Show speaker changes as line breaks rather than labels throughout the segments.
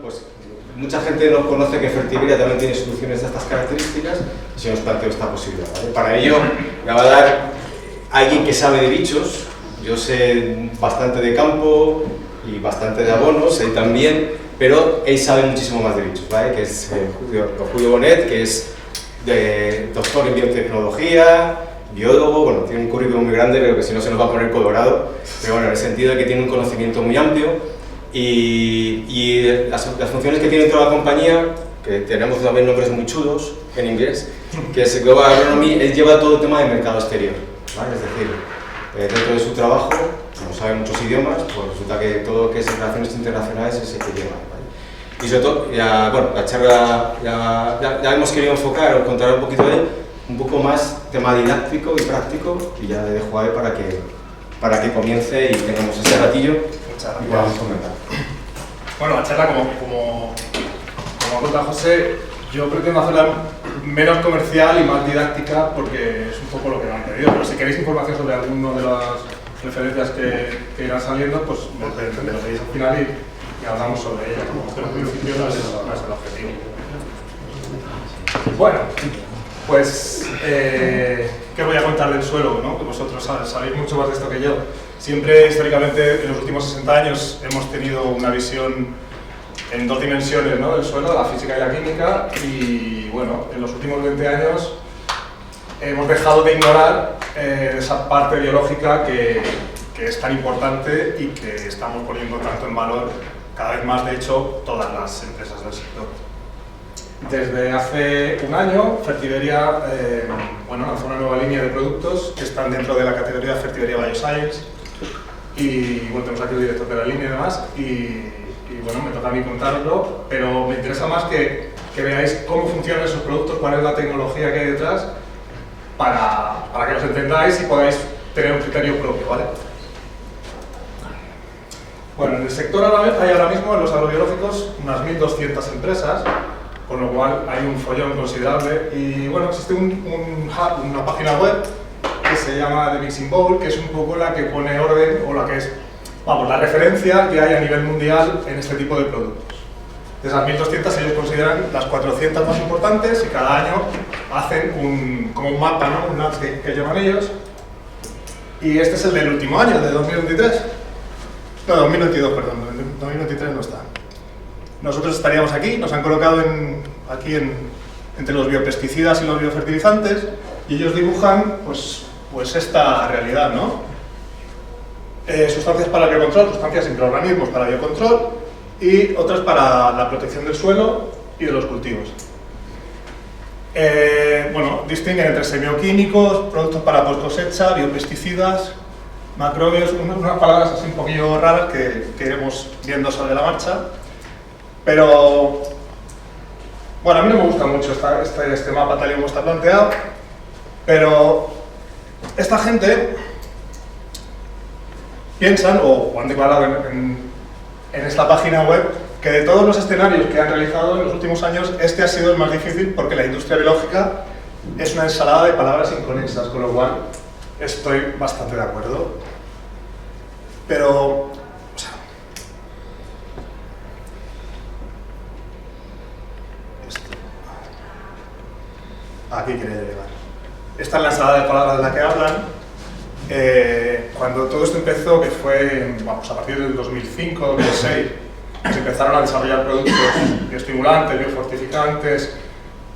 pues mucha gente no conoce que Fertiberia también tiene soluciones de estas características y se nos planteó esta posibilidad, ¿vale? Para ello me va a dar alguien que sabe de bichos. Yo sé bastante de campo y bastante de abonos, él también, pero él sabe muchísimo más de bichos, ¿vale? Que es Julio Bonet, que es doctor en biotecnología, biólogo, bueno, tiene un currículum muy grande, pero que si no se nos va a poner colorado, pero bueno, en el sentido de que tiene un conocimiento muy amplio y las funciones que tiene dentro de la compañía, que tenemos también nombres muy chulos en inglés, que es Global Agronomy, él lleva todo el tema de mercado exterior, ¿vale? Es decir, dentro de su trabajo, como sabe muchos idiomas, pues resulta que todo lo que es relaciones internacionales es el que lleva, ¿vale? Y sobre todo, ya, bueno, la charla ya hemos querido enfocar o contar un poquito de él, un poco más tema didáctico y práctico, y ya le dejo a él para que comience y tengamos ese ratillo y podamos comentar.
Bueno, la charla, como apunta José, yo pretendo hacerla menos comercial y más didáctica porque es un poco lo que me han pedido, pero si queréis información sobre alguno de las referencias que irán saliendo, pues me lo pedís al final y hablamos sobre ellas, pero en principio no es el objetivo. Bueno, pues, ¿qué voy a contar del suelo? ¿No? Que vosotros sabéis mucho más de esto que yo. Siempre, históricamente, en los últimos 60 años, hemos tenido una visión en dos dimensiones, ¿no? Del suelo, la física y la química, y bueno, en los últimos 20 años hemos dejado de ignorar esa parte biológica que es tan importante y que estamos poniendo tanto en valor cada vez más, de hecho, todas las empresas del sector. Desde hace un año, Fertiberia lanzó una nueva línea de productos que están dentro de la categoría Fertiberia Bioscience, y bueno, tenemos aquí el director de la línea y demás, y bueno, me toca a mí contarlo, pero me interesa más que veáis cómo funcionan esos productos, cuál es la tecnología que hay detrás, para que los entendáis y podáis tener un criterio propio, ¿vale? Bueno, en el sector hay ahora mismo, en los agrobiológicos, unas 1.200 empresas, con lo cual hay un follón considerable, y bueno, existe un hub, una página web que se llama The Mixing Bowl, que es un poco la que pone orden, o la que es, vamos, la referencia que hay a nivel mundial en este tipo de productos. De esas 1.200 ellos consideran las 400 más importantes y cada año hacen como un mapa, ¿no? Un NATS que llaman ellos, y este es el del último año, el de 2023. No, 2022, perdón, 2023 no está. Nosotros estaríamos aquí, nos han colocado entre los biopesticidas y los biofertilizantes, y ellos dibujan pues esta realidad, ¿no? Sustancias para el biocontrol, sustancias y microorganismos para biocontrol, y otras para la protección del suelo y de los cultivos. Distinguen entre semioquímicos, productos para post cosecha, biopesticidas, macrobios, unas palabras así un poquillo raras que iremos viendo sobre la marcha. Pero, bueno, a mí no me gusta mucho este mapa tal y como está planteado, pero esta gente piensan, o han declarado en esta página web, que de todos los escenarios que han realizado en los últimos años, este ha sido el más difícil porque la industria biológica es una ensalada de palabras inconexas, con lo cual estoy bastante de acuerdo. Pero, aquí quería llegar. Esta es la ensalada de palabras de la que hablan. Cuando todo esto empezó, que fue a partir del 2005, 2006, se empezaron a desarrollar productos bioestimulantes, biofortificantes,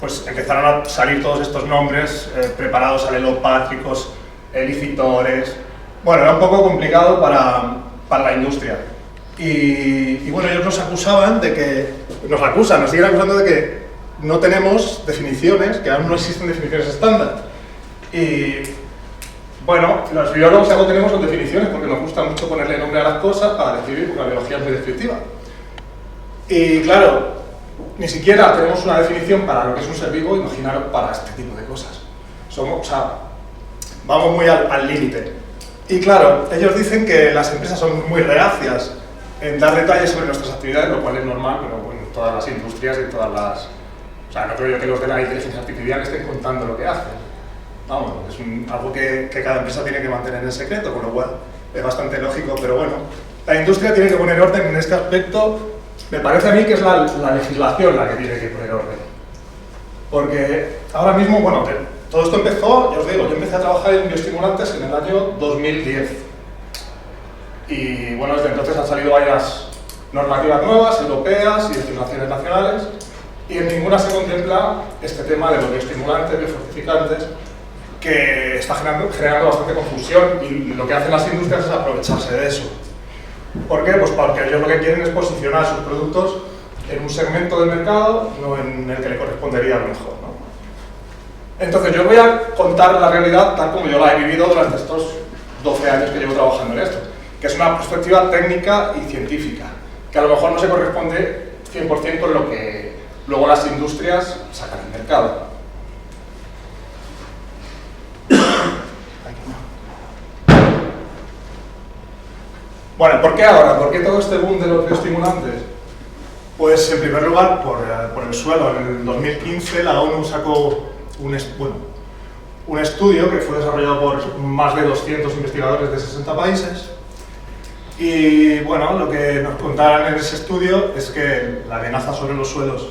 pues empezaron a salir todos estos nombres preparados alelopátricos, elicitores. Bueno, era un poco complicado para la industria. Y bueno, ellos nos acusaban de que, nos siguen acusando de que no tenemos definiciones, que aún no existen definiciones estándar. Y bueno, los biólogos algo tenemos son definiciones, porque nos gusta mucho ponerle nombre a las cosas para describir, porque la biología es muy descriptiva. Y claro, ni siquiera tenemos una definición para lo que es un ser vivo, imaginaros para este tipo de cosas. Vamos muy al límite. Y claro, ellos dicen que las empresas son muy reacias en dar detalles sobre nuestras actividades, lo cual es normal, pero en todas las industrias y en todas las... O sea, no creo yo que los de la inteligencia artificial estén contando lo que hacen. Vamos, es algo que cada empresa tiene que mantener en secreto, con lo cual es bastante lógico, pero bueno, la industria tiene que poner orden en este aspecto Me parece a mí que es la legislación la que tiene que poner orden. Porque ahora mismo, bueno, todo esto empezó, ya os digo, yo empecé a trabajar en bioestimulantes en el año 2010. Y bueno, desde entonces han salido varias normativas nuevas, europeas y legislaciones nacionales, y en ninguna se contempla este tema de los bioestimulantes, biofortificantes, que está generando bastante confusión, y lo que hacen las industrias es aprovecharse de eso. ¿Por qué? Pues porque ellos lo que quieren es posicionar sus productos en un segmento del mercado, no en el que le correspondería a lo mejor, ¿no? Entonces yo voy a contar la realidad tal como yo la he vivido durante estos 12 años que llevo trabajando en esto, que es una perspectiva técnica y científica, que a lo mejor no se corresponde 100% con lo que luego las industrias sacan al mercado. Bueno, ¿por qué ahora? ¿Por qué todo este boom de los bioestimulantes? Pues en primer lugar por el suelo. En el 2015 la ONU sacó un estudio que fue desarrollado por más de 200 investigadores de 60 países. Y bueno, lo que nos contaban en ese estudio es que la amenaza sobre los suelos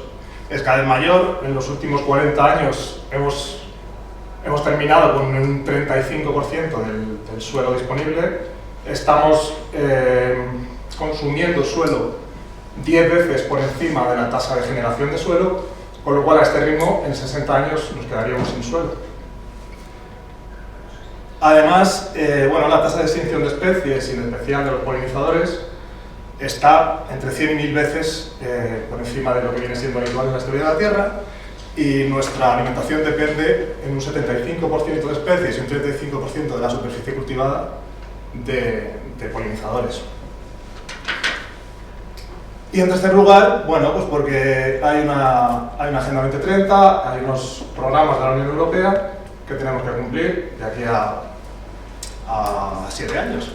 es cada vez mayor. En los últimos 40 años hemos terminado con un 35% del suelo disponible. Estamos consumiendo suelo 10 veces por encima de la tasa de generación de suelo, con lo cual a este ritmo en 60 años nos quedaríamos sin suelo. Además, bueno, la tasa de extinción de especies, y en especial de los polinizadores, está entre 100 y 1000 veces por encima de lo que viene siendo habitual en la historia de la Tierra, y nuestra alimentación depende en un 75% de especies y un 35% de la superficie cultivada de polinizadores. Y en tercer lugar, bueno, pues porque hay una Agenda 2030, hay unos programas de la Unión Europea que tenemos que cumplir de aquí a 7 años.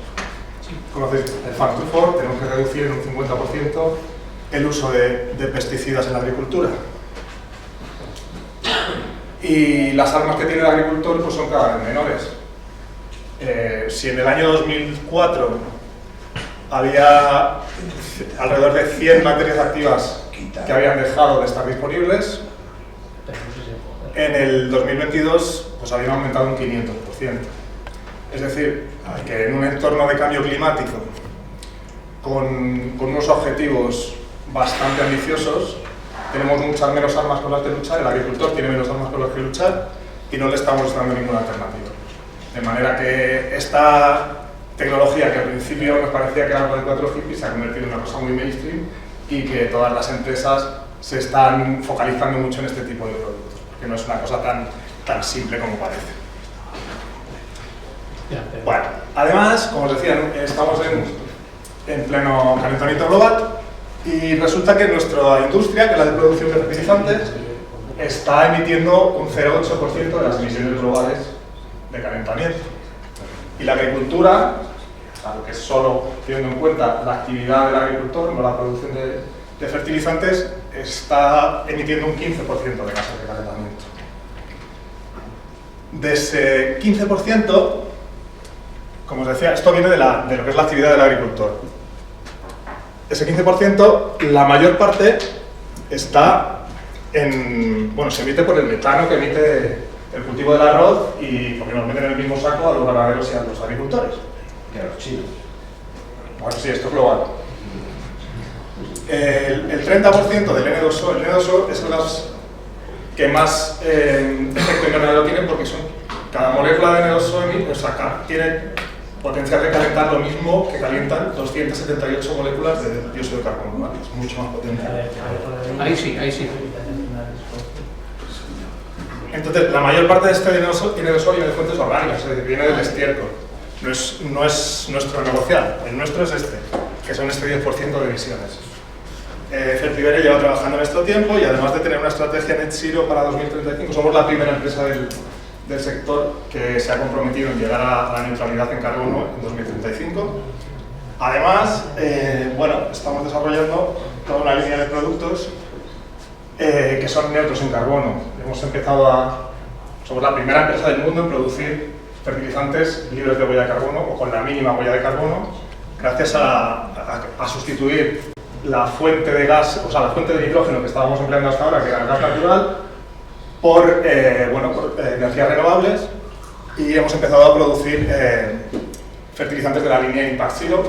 Conocéis el Factor 4, tenemos que reducir en un 50% el uso de pesticidas en la agricultura. Y las armas que tiene el agricultor pues son cada vez menores. Si en el año 2004 había alrededor de 100 materias activas que habían dejado de estar disponibles, en el 2022 pues habían aumentado un 500%. Es decir, que en un entorno de cambio climático con unos objetivos bastante ambiciosos tenemos muchas menos armas con las que luchar, el agricultor tiene menos armas con las que luchar y no le estamos dando ninguna alternativa. De manera que esta tecnología, que al principio nos parecía que era algo de 4 hippies, se ha convertido en una cosa muy mainstream, y que todas las empresas se están focalizando mucho en este tipo de productos, porque no es una cosa tan simple como parece. Bueno, además, como os decía, estamos en pleno calentamiento global, y resulta que nuestra industria, que es la de producción de fertilizantes, está emitiendo un 0,8% de las emisiones globales de calentamiento. Y la agricultura, claro que es solo teniendo en cuenta la actividad del agricultor, no la producción de fertilizantes, está emitiendo un 15% de gases de calentamiento. De ese 15%, como os decía, esto viene de lo que es la actividad del agricultor. Ese 15%, la mayor parte está se emite por el metano que emite el cultivo del arroz, y porque nos meten en el mismo saco a los ganaderos y a los agricultores.
Y a los chinos.
Bueno, sí, esto es global. El 30% del N2O, el N2O es el gas que más efecto invernadero tiene, porque cada molécula de N2O tiene potencial de calentar lo mismo que calientan 278 moléculas de dióxido de carbono, ¿vale? Es mucho más potente.
Ahí sí.
Entonces, la mayor parte de este N2O viene de fuentes orgánicas, es decir, viene del estiércol. No es nuestro negociado, el nuestro es este, que son este 10% de emisiones. Fertiberia lleva trabajando en este tiempo, y además de tener una estrategia net zero para 2035, somos la primera empresa del sector que se ha comprometido en llegar a la neutralidad en carbono en 2035. Además, estamos desarrollando toda una línea de productos que son neutros en carbono. Somos la primera empresa del mundo en producir fertilizantes libres de huella de carbono, o con la mínima huella de carbono, gracias a sustituir la fuente de gas, o sea, la fuente de hidrógeno que estábamos empleando hasta ahora, que era el gas natural, por energías renovables, y hemos empezado a producir fertilizantes de la línea Impact Zero,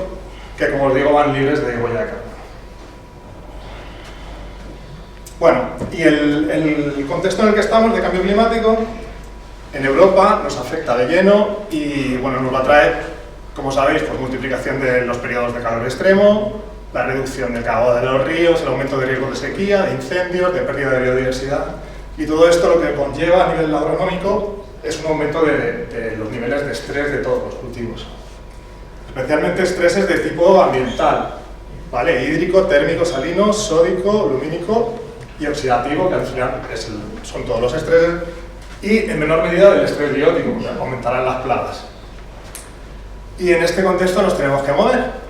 que, como os digo, van libres de huella de carbono. Bueno, y el contexto en el que estamos de cambio climático en Europa nos afecta de lleno y bueno, nos va a traer, como sabéis, pues multiplicación de los periodos de calor extremo, la reducción del cagado de los ríos, el aumento de riesgo de sequía, de incendios, de pérdida de biodiversidad, y todo esto lo que conlleva a nivel agronómico es un aumento de los niveles de estrés de todos los cultivos, especialmente estreses de tipo ambiental, ¿vale? Hídrico, térmico, salino, sódico, lumínico y oxidativo, que al final son todos los estreses, y en menor medida del estrés biótico, que aumentarán las plagas. Y en este contexto nos tenemos que mover.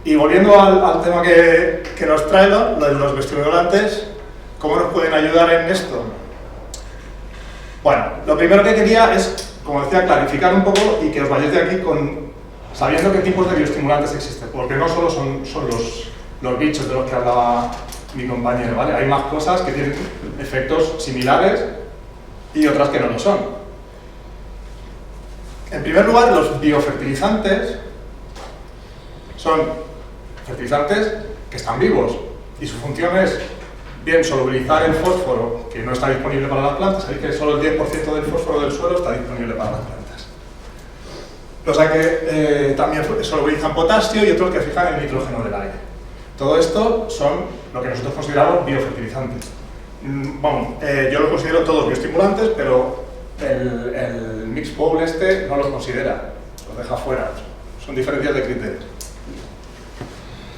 Y volviendo al tema que nos traigo, lo de los bioestimulantes, ¿cómo nos pueden ayudar en esto? Bueno, lo primero que quería es, como decía, clarificar un poco y que os vayáis de aquí sabiendo qué tipos de bioestimulantes existen, porque no solo son los bichos de los que hablaba mi compañero, ¿vale? Hay más cosas que tienen efectos similares y otras que no lo son. En primer lugar, los biofertilizantes son fertilizantes que están vivos y su función es bien solubilizar el fósforo que no está disponible para las plantas. Sabéis que solo el 10% del fósforo del suelo está disponible para las plantas. Los hay que también solubilizan potasio y otros que fijan el nitrógeno del aire. Todo esto son lo que nosotros consideramos biofertilizantes. Bueno, yo los considero todos bioestimulantes, pero el Mixed Bowl no los considera, los deja fuera. Son diferencias de criterios.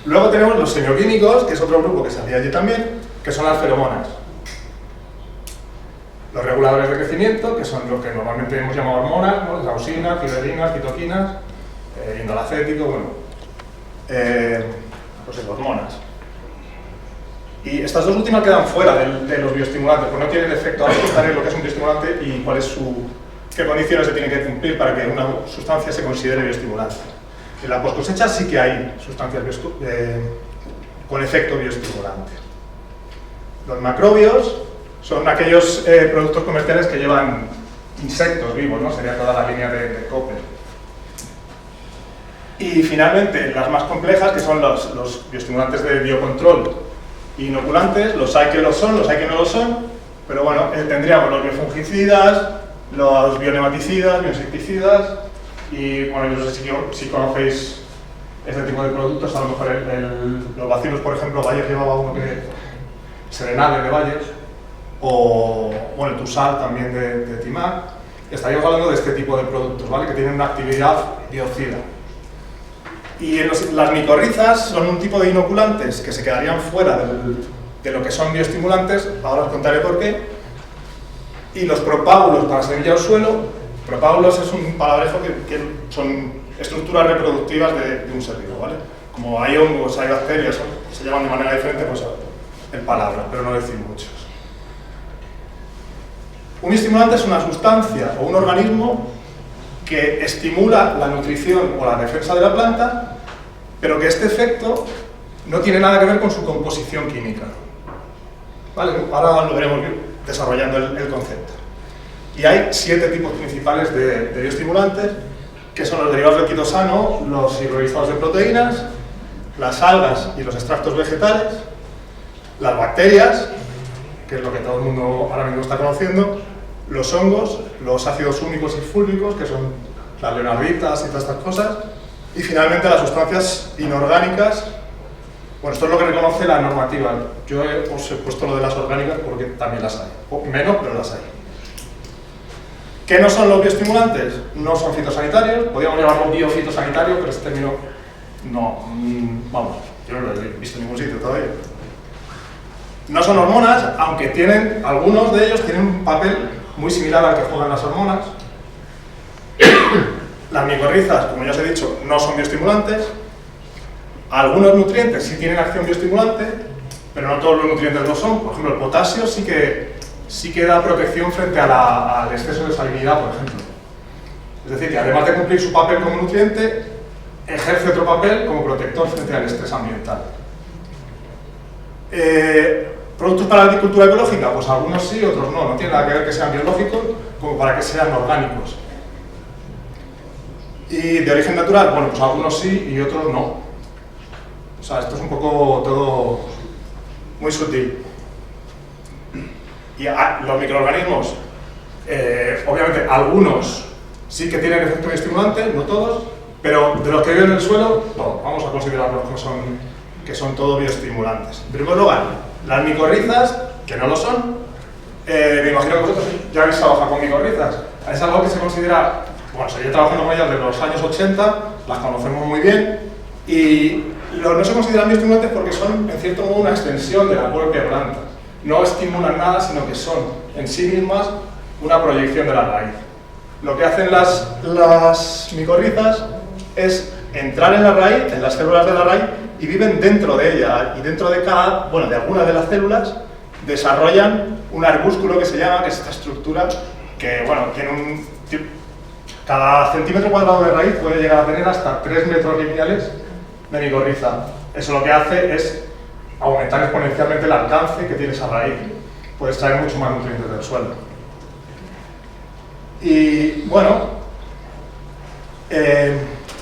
Luego tenemos los semioquímicos, que es otro grupo que salía allí también, que son las feromonas. Los reguladores de crecimiento, que son lo que normalmente hemos llamado hormonas, ¿no? Leucinas, tiberinas, citoquinas, indolacético, bueno, pues hormonas. Y estas dos últimas quedan fuera de los bioestimulantes, porque no tienen efecto. Ahora explicaré lo que es un bioestimulante y qué condiciones se tienen que cumplir para que una sustancia se considere bioestimulante. En la poscosecha sí que hay sustancias con efecto bioestimulante. Los macrobios son aquellos productos comerciales que llevan insectos vivos, ¿no? Sería toda la línea de Cooper. Y finalmente, las más complejas, que son los bioestimulantes de biocontrol e inoculantes, los hay que lo son, los hay que no lo son, pero bueno, tendríamos los biofungicidas, los bionematicidas, bioinsecticidas, y bueno, yo no sé si conocéis este tipo de productos, a lo mejor los bacilos, por ejemplo, Bayer llevaba uno que Serenade de Bayer, o bueno, el Tusal también de Timac. Estaríamos hablando de este tipo de productos, ¿vale? Que tienen una actividad biocida. Y las micorrizas son un tipo de inoculantes que se quedarían fuera de lo que son bioestimulantes, ahora os contaré por qué. Y los propágulos para semilla o suelo, propágulos es un palabrejo que son estructuras reproductivas de un ser vivo, ¿vale? Como hay hongos, hay bacterias, se llaman de manera diferente, pues en palabras, pero no decir muchos. Un estimulante es una sustancia o un organismo que estimula la nutrición o la defensa de la planta, pero que este efecto no tiene nada que ver con su composición química. ¿Vale? Ahora lo veremos desarrollando el concepto. Y hay 7 tipos principales de bioestimulantes, que son los derivados del quitosano, los hidrolizados de proteínas, las algas y los extractos vegetales, las bacterias, que es lo que todo el mundo ahora mismo está conociendo, los hongos, los ácidos húmicos y fúlvicos, que son las leonarditas y todas estas cosas, y finalmente las sustancias inorgánicas. Bueno, esto es lo que reconoce la normativa. Yo os he puesto lo de las orgánicas porque también las hay, o menos, pero las hay. ¿Qué no son los bioestimulantes? No son fitosanitarios, podríamos llamarlo biofitosanitario, pero este término no, vamos, yo no lo he visto en ningún sitio todavía. No son hormonas, aunque algunos de ellos tienen un papel muy similar al que juegan las hormonas. Las micorrizas, como ya os he dicho, no son bioestimulantes. Algunos nutrientes sí tienen acción bioestimulante, pero no todos los nutrientes lo son. Por ejemplo, el potasio sí que da protección frente al exceso de salinidad, por ejemplo. Es decir, que además de cumplir su papel como nutriente, ejerce otro papel como protector frente al estrés ambiental. ¿Productos para la agricultura ecológica? Pues algunos sí, otros no. No tiene nada que ver que sean biológicos como para que sean orgánicos. ¿Y de origen natural? Bueno, pues algunos sí y otros no. O sea, esto es un poco todo muy sutil. Y los microorganismos, obviamente algunos sí que tienen efecto estimulante, no todos, pero de los que viven en el suelo, no, vamos a considerarlos que son todo bioestimulantes. En primer lugar, las micorrizas, que no lo son, me imagino que vosotros ya habéis trabajado con micorrizas. Es algo que se considera, bueno, seguir trabajando con ellas desde los años 80, las conocemos muy bien, y no se consideran bioestimulantes porque son, en cierto modo, una extensión de la propia planta. No estimulan nada, sino que son, en sí mismas, una proyección de la raíz. Lo que hacen las micorrizas es entrar en la raíz, en las células de la raíz, y viven dentro de ella, y dentro de de algunas de las células, desarrollan un arbúsculo que se llama, que es esta estructura que, bueno, tiene cada centímetro cuadrado de raíz puede llegar a tener hasta 3 metros lineales de micorriza. Eso lo que hace es aumentar exponencialmente el alcance que tiene esa raíz. Puede extraer mucho más nutrientes del suelo. Y, bueno,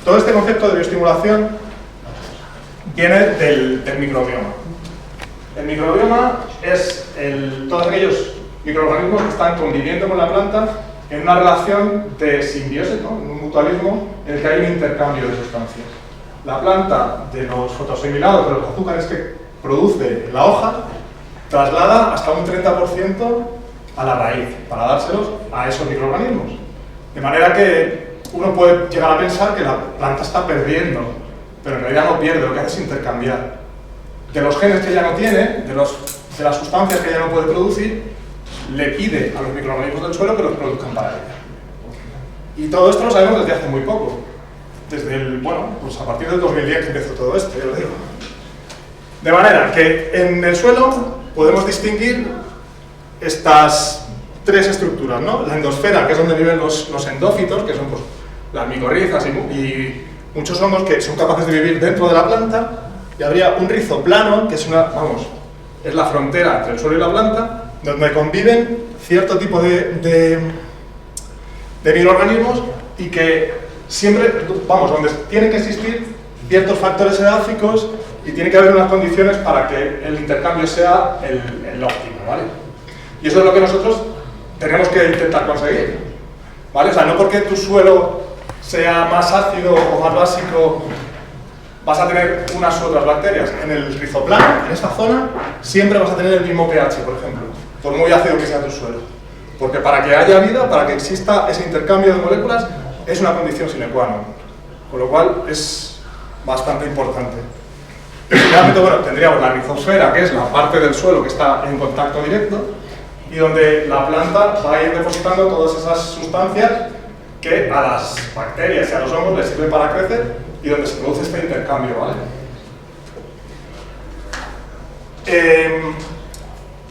todo este concepto de bioestimulación viene del microbioma. El microbioma es todos aquellos microorganismos que están conviviendo con la planta en una relación de simbiosis, ¿no? En un mutualismo en el que hay un intercambio de sustancias. La planta, de los fotosimilados, de los azúcares que produce en la hoja, traslada hasta un 30% a la raíz, para dárselos a esos microorganismos. De manera que uno puede llegar a pensar que la planta está perdiendo, pero en realidad no pierde, lo que hace es intercambiar. De los genes que ya no tiene, de las sustancias que ya no puede producir, le pide a los microorganismos del suelo que los produzcan para ella. Y todo esto lo sabemos desde hace muy poco. Desde pues a partir del 2010 que empezó todo esto, ya lo digo. De manera que en el suelo podemos distinguir estas 3 estructuras, ¿no? La endosfera, que es donde viven los endófitos, que son pues, las micorrizas y muchos hongos que son capaces de vivir dentro de la planta, y habría un rizoplano, que es es la frontera entre el suelo y la planta, donde conviven cierto tipo de microorganismos y que siempre, donde tienen que existir ciertos factores edáficos y tiene que haber unas condiciones para que el intercambio sea el óptimo, ¿vale? Y eso es lo que nosotros tenemos que intentar conseguir, ¿vale? O sea, no porque tu suelo sea más ácido o más básico vas a tener unas u otras bacterias. En el rizoplano, en esta zona, siempre vas a tener el mismo pH, por ejemplo, por muy ácido que sea tu suelo. Porque para que haya vida, para que exista ese intercambio de moléculas, es una condición sine qua non. Con lo cual, es bastante importante. Finalmente, tendríamos la rizosfera, que es la parte del suelo que está en contacto directo, y donde la planta va a ir depositando todas esas sustancias que a las bacterias y a los hongos les sirven para crecer, y donde se produce este intercambio, ¿vale?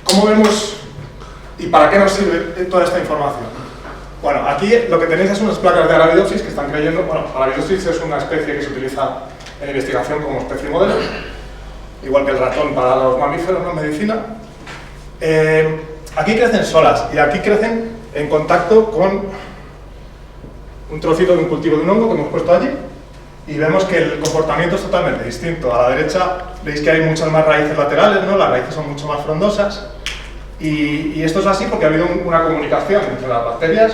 ¿Cómo vemos y para qué nos sirve toda esta información? Bueno, aquí lo que tenéis es unas placas de Arabidopsis que están creyendo. Arabidopsis es una especie que se utiliza en investigación como especie modelo, igual que el ratón para los mamíferos, ¿no? En medicina. Aquí crecen solas y aquí crecen en contacto con un trocito de un cultivo de un hongo que hemos puesto allí. Y vemos que el comportamiento es totalmente distinto. A la derecha veis que hay muchas más raíces laterales, ¿no? Las raíces son mucho más frondosas. Y esto es así porque ha habido una comunicación entre las bacterias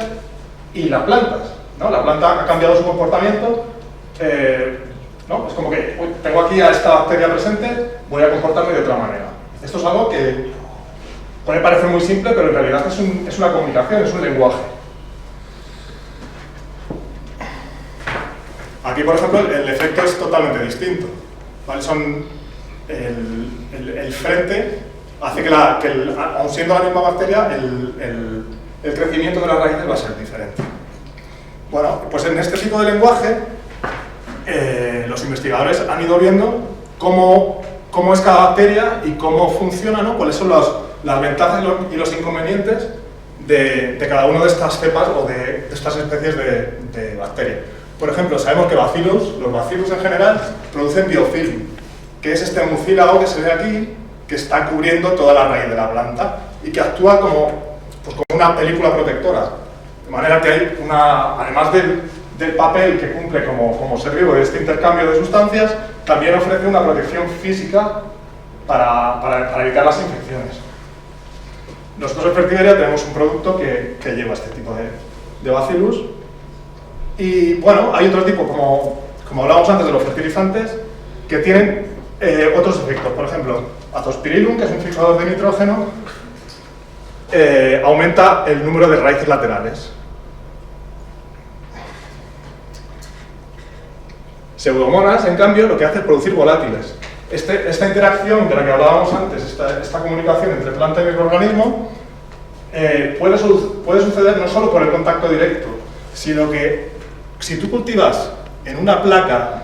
y las plantas, ¿no? La planta ha cambiado su comportamiento. ¿No? Es como que tengo aquí a esta bacteria presente, voy a comportarme de otra manera. Esto es algo que puede parecer muy simple, pero en realidad es una comunicación, es un lenguaje. Aquí, por ejemplo, el efecto es totalmente distinto, ¿vale? El frente hace que, aun siendo la misma bacteria, el crecimiento de las raíces va a ser diferente. Bueno, pues en este tipo de lenguaje, los investigadores han ido viendo cómo es cada bacteria y cómo funciona, ¿no? Cuáles son las ventajas y los inconvenientes de cada una de estas cepas o de estas especies de bacterias. Por ejemplo, sabemos que los bacillus en general producen biofilm, que es este mucílago que se ve aquí, que está cubriendo toda la raíz de la planta y que actúa como, pues, como una película protectora. De manera que hay además del papel que cumple como ser vivo de este intercambio de sustancias, también ofrece una protección física para evitar las infecciones. Nosotros en Fertiberia tenemos un producto que lleva este tipo de bacillus. Y bueno, hay otro tipo, como hablábamos antes de los fertilizantes, que tienen otros efectos. Por ejemplo, azospirillum, que es un fijador de nitrógeno, aumenta el número de raíces laterales. Pseudomonas, en cambio, lo que hace es producir volátiles. Esta interacción de la que hablábamos antes, esta comunicación entre planta y microorganismo, puede suceder no solo por el contacto directo, sino que si tú cultivas en una placa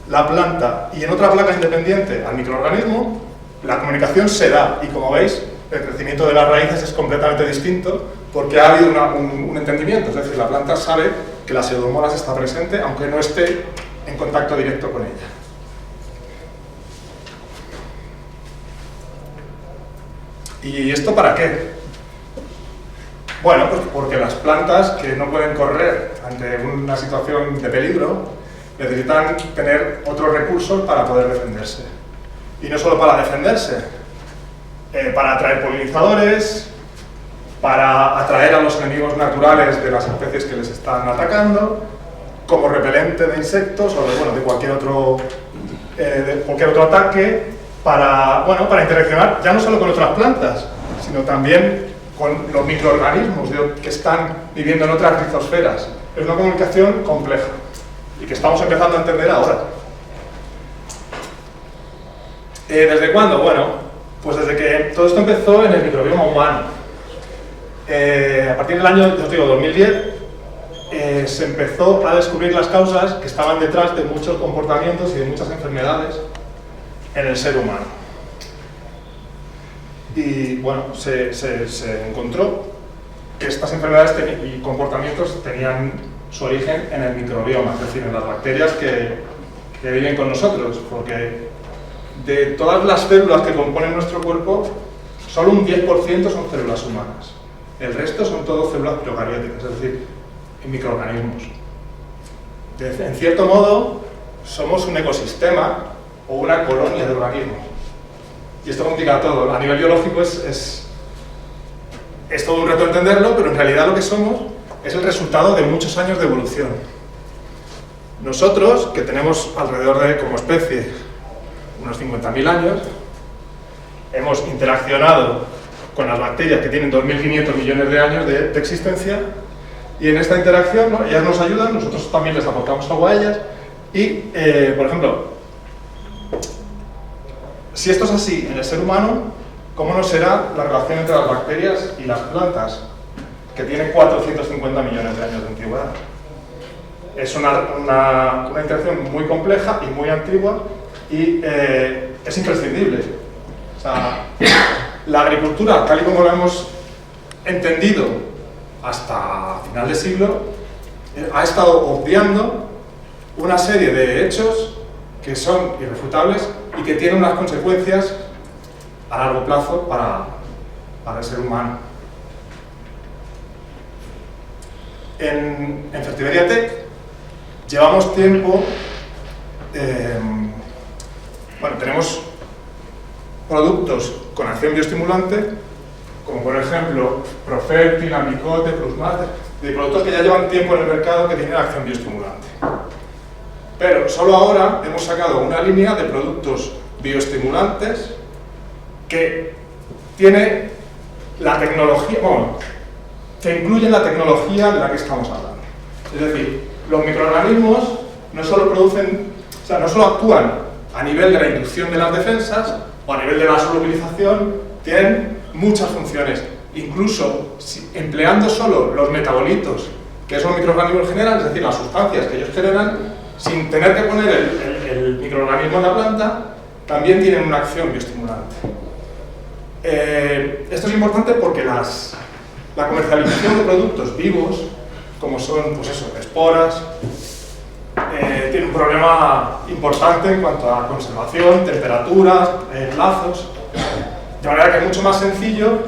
la planta y en otra placa independiente al microorganismo, la comunicación se da y, como veis, el crecimiento de las raíces es completamente distinto porque ha habido un entendimiento, es decir, la planta sabe que la pseudomonas está presente aunque no esté en contacto directo con ella. ¿Y esto para qué? Bueno, pues porque las plantas que no pueden correr ante una situación de peligro necesitan tener otros recursos para poder defenderse. Y no solo para defenderse, para atraer polinizadores, para atraer a los enemigos naturales de las especies que les están atacando, como repelente de insectos o de cualquier otro ataque, para interaccionar ya no solo con otras plantas, sino también con los microorganismos que están viviendo en otras rizosferas. Es una comunicación compleja y que estamos empezando a entender ahora. ¿Desde cuándo? Bueno, pues desde que todo esto empezó en el microbioma humano. A partir del año, 2010, se empezó a descubrir las causas que estaban detrás de muchos comportamientos y de muchas enfermedades en el ser humano. Y bueno, se encontró que estas enfermedades y comportamientos tenían su origen en el microbioma, es decir, en las bacterias que viven con nosotros, porque de todas las células que componen nuestro cuerpo, solo un 10% son células humanas. El resto son todas células procarióticas, es decir, microorganismos. En cierto modo, somos un ecosistema o una colonia de organismos. Y esto complica todo. A nivel biológico es todo un reto entenderlo, pero en realidad lo que somos es el resultado de muchos años de evolución. Nosotros, que tenemos alrededor de, como especie, unos 50.000 años, hemos interaccionado con las bacterias que tienen 2.500 millones de años de existencia, y en esta interacción, ¿no?, ellas nos ayudan, nosotros también les aportamos algo a ellas, y, por ejemplo, si esto es así en el ser humano, ¿cómo no será la relación entre las bacterias y las plantas, que tienen 450 millones de años de antigüedad? Es una interacción muy compleja y muy antigua, y es imprescindible. O sea, la agricultura, tal y como la hemos entendido hasta final de siglo, ha estado obviando una serie de hechos que son irrefutables y que tienen unas consecuencias a largo plazo para el ser humano. En Fertiberia Tech llevamos tiempo, tenemos productos con acción bioestimulante, como por ejemplo Profertil, Amicote, Plusmaster, de productos que ya llevan tiempo en el mercado que tienen acción bioestimulante. Pero solo ahora hemos sacado una línea de productos bioestimulantes que tiene la tecnología, que incluyen la tecnología de la que estamos hablando. Es decir, los microorganismos no solo no solo actúan a nivel de la inducción de las defensas o a nivel de la solubilización, tienen muchas funciones. Incluso empleando solo los metabolitos que esos microorganismos generan, es decir, las sustancias que ellos generan, sin tener que poner el microorganismo en la planta, también tienen una acción bioestimulante. Esto es importante porque la comercialización de productos vivos, como son, esporas, tiene un problema importante en cuanto a conservación, temperaturas, plazos. De manera que es mucho más sencillo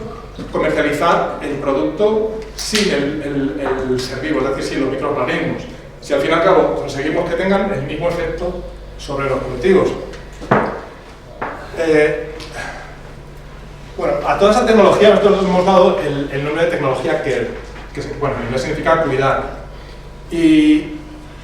comercializar el producto sin el ser vivo, es decir, sin los microorganismos. Si al fin y al cabo conseguimos que tengan el mismo efecto sobre los cultivos. Bueno, a toda esa tecnología nosotros les hemos dado el nombre de tecnología care, que bueno, en inglés significa cuidar. Y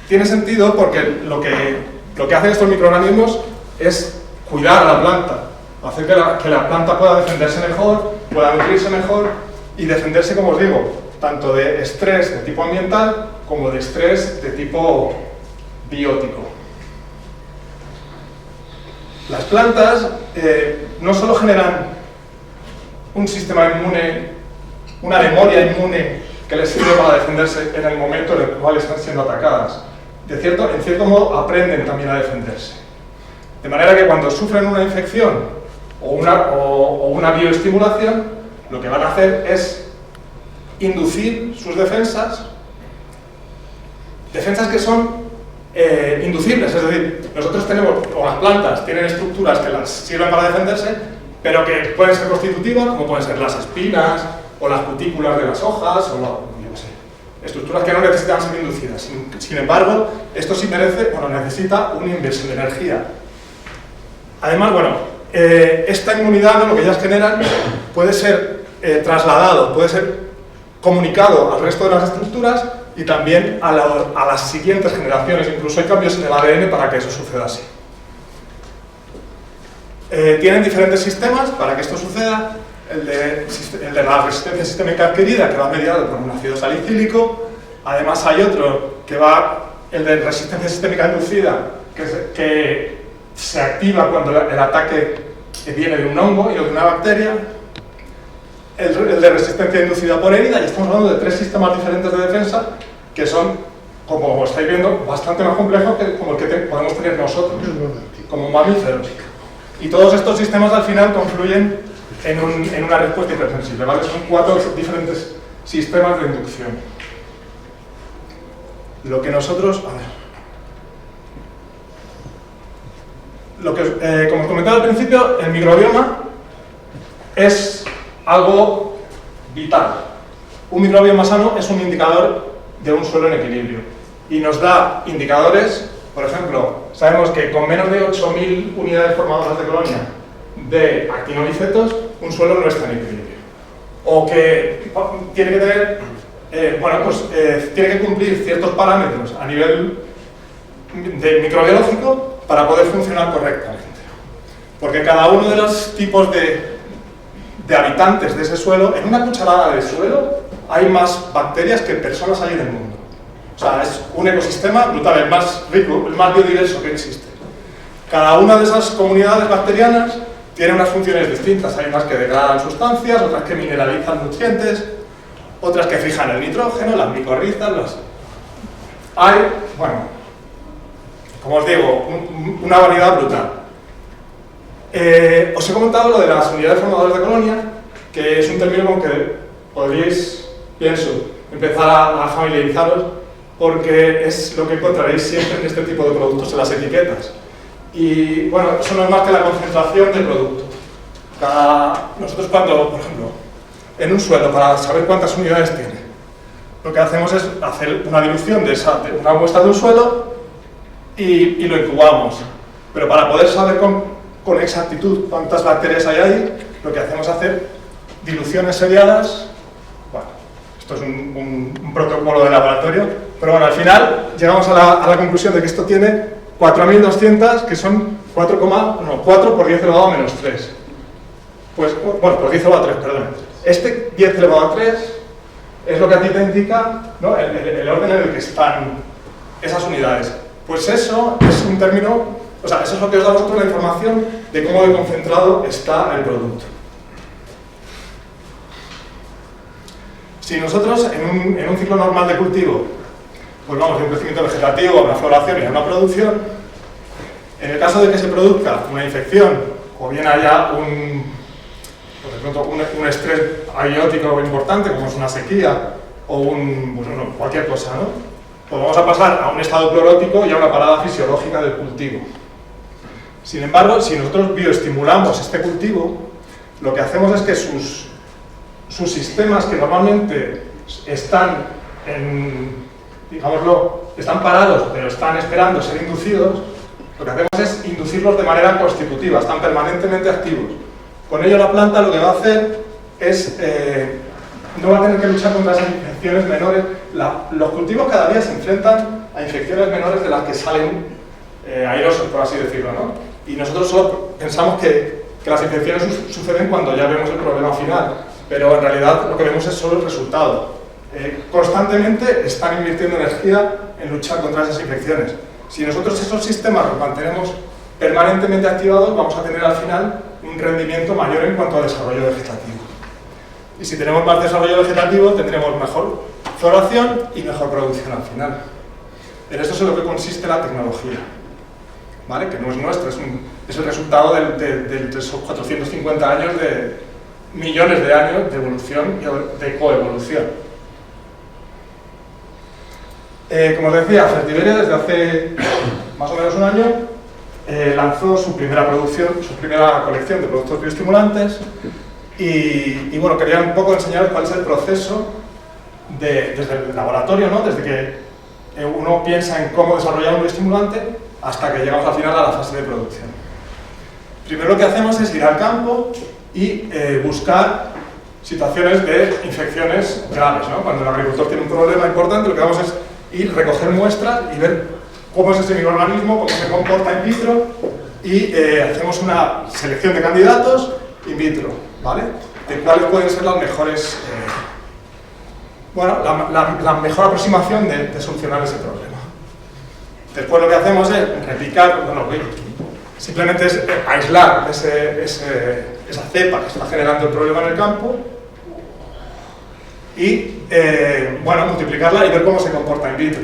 tiene sentido porque lo que hacen estos microorganismos es cuidar a la planta, hacer que la planta pueda defenderse mejor, pueda nutrirse mejor y defenderse, como os digo, tanto de estrés de tipo ambiental como de estrés de tipo biótico. Las plantas no solo generan un sistema inmune, una memoria inmune que les sirve para defenderse en el momento en el cual están siendo atacadas. En cierto modo aprenden también a defenderse. De manera que cuando sufren una infección o una bioestimulación, lo que van a hacer es inducir sus defensas que son inducibles, es decir, nosotros tenemos, o las plantas tienen estructuras que las sirven para defenderse, pero que pueden ser constitutivas, como pueden ser las espinas, o las cutículas de las hojas, o yo no sé, estructuras que no necesitan ser inducidas. Sin embargo, esto sí necesita una inversión de energía. Además, bueno, esta inmunidad, lo que ellas generan, puede ser trasladado, puede ser comunicado al resto de las estructuras y también a las siguientes generaciones. Incluso hay cambios en el ADN para que eso suceda así. Tienen diferentes sistemas para que esto suceda. El de la resistencia sistémica adquirida, que va mediado por un ácido salicílico. Además hay otro que el de resistencia sistémica inducida, que se activa cuando el ataque viene de un hongo y no de una bacteria. El de resistencia inducida por herida, y estamos hablando de 3 sistemas diferentes de defensa que son, como estáis viendo, bastante más complejos que como el que podemos tener nosotros, como mamíferos. Y todos estos sistemas al final confluyen en una respuesta hipersensible, ¿vale? Son 4 diferentes sistemas de inducción. Lo que nosotros... como os comentaba al principio, el microbioma es algo vital. Un microbioma sano es un indicador de un suelo en equilibrio y nos da indicadores. Por ejemplo, sabemos que con menos de 8.000 unidades formadoras de colonia de actinomicetos, un suelo no está en equilibrio. O que tiene que tener, tiene que cumplir ciertos parámetros a nivel de microbiológico para poder funcionar correctamente. Porque cada uno de los tipos de habitantes de ese suelo, en una cucharada de suelo hay más bacterias que personas hay en el mundo. O sea, es un ecosistema brutal, el más rico, el más biodiverso que existe. Cada una de esas comunidades bacterianas tiene unas funciones distintas. Hay unas que degradan sustancias, otras que mineralizan nutrientes, otras que fijan el nitrógeno, las micorrizas, Hay, bueno, como os digo, una variedad brutal. Os he comentado lo de las unidades formadoras de colonia, que es un término con que podríais, pienso, empezar a familiarizaros, porque es lo que encontraréis siempre en este tipo de productos en las etiquetas. Y bueno, eso no es más que la concentración del producto. Nosotros cuando, por ejemplo, en un suelo, para saber cuántas unidades tiene, lo que hacemos es hacer una dilución de una muestra de un suelo y lo incubamos. Pero para poder saber con exactitud cuántas bacterias hay ahí, lo que hacemos es hacer diluciones seriadas. Bueno, esto es un protocolo de laboratorio, pero bueno, al final llegamos a la conclusión de que esto tiene 4.200, que son 4 por 10 elevado a menos 3. Pues, bueno, por 10 elevado a 3, perdón. Este 10 elevado a 3 es lo que a ti te indica, ¿no?, el orden en el que están esas unidades. Pues eso es un término, o sea, eso es lo que os da a vosotros la información de cómo de concentrado está el producto. Si nosotros en un ciclo normal de cultivo, pues vamos de un crecimiento vegetativo a una floración y a una producción, en el caso de que se produzca una infección o bien haya un estrés abiótico importante, como es una sequía o cualquier cosa, ¿no?, pues vamos a pasar a un estado clorótico y a una parada fisiológica del cultivo. Sin embargo, si nosotros bioestimulamos este cultivo, lo que hacemos es que sus sistemas, que normalmente están están parados, pero están esperando ser inducidos, lo que hacemos es inducirlos de manera constitutiva, están permanentemente activos. Con ello la planta lo que va a hacer es, no va a tener que luchar contra esas infecciones menores. Los cultivos cada día se enfrentan a infecciones menores de las que salen airosos, por así decirlo, ¿no? Y nosotros solo pensamos que las infecciones suceden cuando ya vemos el problema final, pero en realidad lo que vemos es solo el resultado. Constantemente están invirtiendo energía en luchar contra esas infecciones. Si nosotros esos sistemas los mantenemos permanentemente activados, vamos a tener al final un rendimiento mayor en cuanto a desarrollo vegetativo. Y si tenemos más desarrollo vegetativo, tendremos mejor floración y mejor producción al final. En esto es en lo que consiste la tecnología, ¿vale? Que no es nuestra, es el resultado de esos 450 años de millones de años de evolución y de coevolución. Como os decía, Fertiberia desde hace más o menos un año lanzó su primera colección de productos bioestimulantes y bueno, quería un poco enseñaros cuál es el proceso desde el laboratorio, ¿no? Desde que uno piensa en cómo desarrollar un bioestimulante hasta que llegamos al final a la fase de producción. Primero lo que hacemos es ir al campo y buscar situaciones de infecciones graves, ¿no? Cuando el agricultor tiene un problema importante, lo que vamos es ir, recoger muestras y ver cómo es ese microorganismo, cómo se comporta in vitro y hacemos una selección de candidatos in vitro, ¿vale? De cuáles pueden ser las mejores, la mejor aproximación de solucionar ese problema. Después lo que hacemos es replicar, simplemente es aislar esa cepa que está generando el problema en el campo y multiplicarla y ver cómo se comporta in vitro.